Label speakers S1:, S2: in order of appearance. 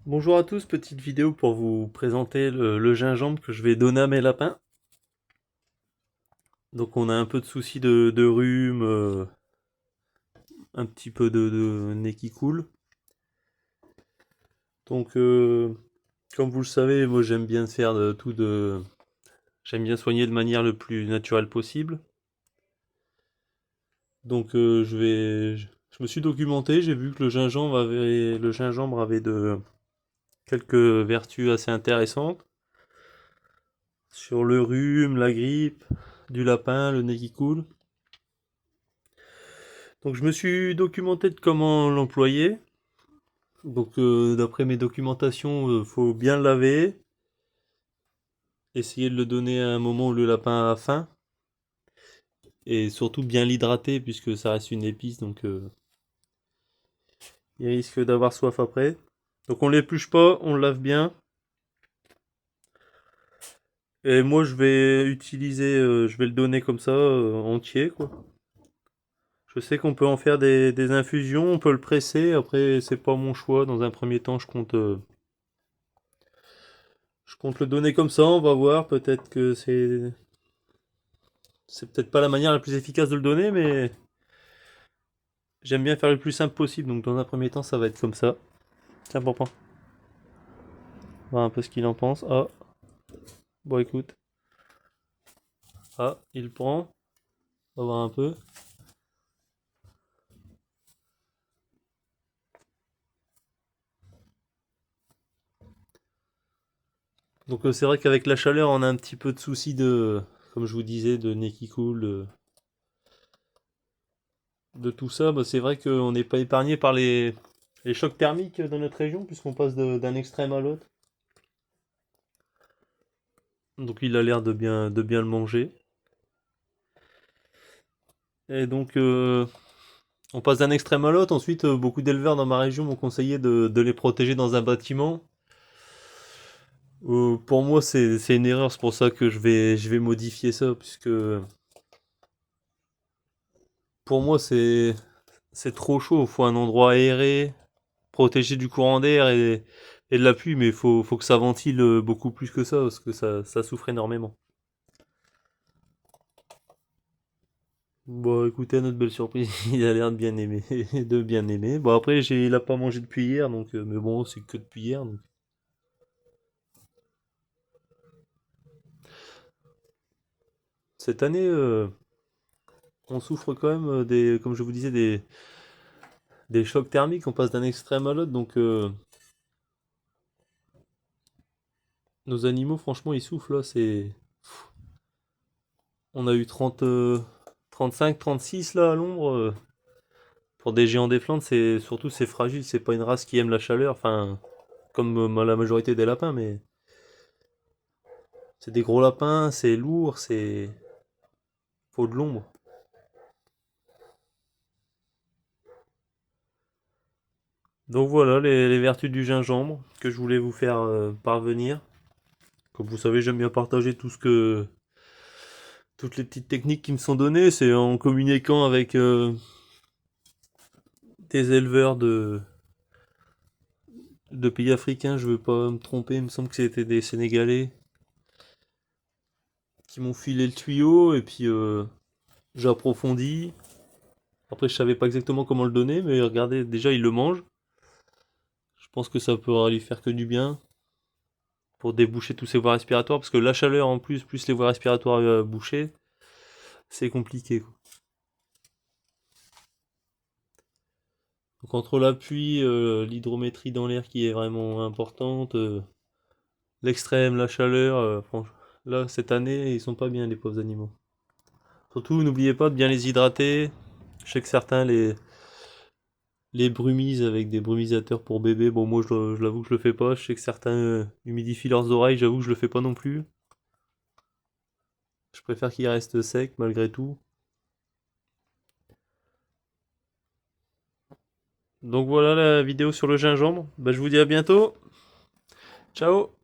S1: Bonjour à tous, petite vidéo pour vous présenter le gingembre que je vais donner à mes lapins. Donc on a un peu de soucis de rhume, un petit peu de nez qui coule. Donc comme vous le savez, moi j'aime bien faire de tout de... J'aime bien soigner de manière le plus naturelle possible. Donc je me suis documenté, j'ai vu que le gingembre avait quelques vertus assez intéressantes sur le rhume, la grippe, du lapin, le nez qui coule. Donc je me suis documenté de comment l'employer. Donc d'après mes documentations, faut bien le laver, essayer de le donner à un moment où le lapin a faim, et surtout bien l'hydrater puisque ça reste une épice, donc il risque d'avoir soif après. Donc on l'épluche pas, on le lave bien. Et moi je vais le donner comme ça, entier quoi. Je sais qu'on peut en faire des infusions, on peut le presser. Après c'est pas mon choix. Dans un premier temps, je compte le donner comme ça. On va voir. Peut-être que c'est peut-être pas la manière la plus efficace de le donner, mais j'aime bien faire le plus simple possible. Donc dans un premier temps, ça va être comme ça. Tiens, papa, voir un peu ce qu'il en pense. Ah, bon écoute. Ah, il prend. On va voir un peu. Donc c'est vrai qu'avec la chaleur, on a un petit peu de soucis comme je vous disais, de nez qui coule, de tout ça. Bah, c'est vrai qu'on n'est pas épargné par les chocs thermiques dans notre région, puisqu'on passe d'un extrême à l'autre. Donc il a l'air de bien le manger. Et donc on passe d'un extrême à l'autre. Ensuite, beaucoup d'éleveurs dans ma région m'ont conseillé de les protéger dans un bâtiment. Pour moi, c'est une erreur. C'est pour ça que je vais modifier ça, puisque pour moi, c'est trop chaud. Il faut un endroit aéré, protégé du courant d'air et de la pluie, mais faut que ça ventile beaucoup plus que ça, parce que ça souffre énormément. Bon, écoutez, à notre belle surprise, il a l'air de bien aimer, de bien aimer. Bon, après, il a pas mangé depuis hier, donc, mais bon, c'est que depuis hier, donc. Cette année, on souffre quand même comme je vous disais, des chocs thermiques. On passe d'un extrême à l'autre, donc nos animaux, franchement, ils souffrent là. On a eu 35, 36 là à l'ombre. Pour des géants des Flandres, c'est fragile. C'est pas une race qui aime la chaleur. Enfin, comme la majorité des lapins, mais c'est des gros lapins, c'est lourd, c'est faut de l'ombre. Donc voilà les vertus du gingembre que je voulais vous faire parvenir. Comme vous savez, j'aime bien partager toutes les petites techniques qui me sont données. C'est en communiquant avec des éleveurs de pays africains. Je veux pas me tromper. Il me semble que c'était des Sénégalais qui m'ont filé le tuyau et puis j'approfondis. Après, je savais pas exactement comment le donner, mais regardez, déjà il le mange. Je pense que ça pourra lui faire que du bien pour déboucher tous ses voies respiratoires, parce que la chaleur en plus, plus les voies respiratoires bouchées, c'est compliqué, quoi. Donc entre l'appui, l'hydrométrie dans l'air qui est vraiment importante, l'extrême, la chaleur, franchement, là cette année ils sont pas bien les pauvres animaux. Surtout n'oubliez pas de bien les hydrater. Je sais que certains les brumisent avec des brumisateurs pour bébés. Bon moi je l'avoue que je le fais pas. Je sais que certains humidifient leurs oreilles, j'avoue que je le fais pas non plus. Je préfère qu'ils restent secs malgré tout. Donc voilà la vidéo sur le gingembre. Bah, je vous dis à bientôt. Ciao.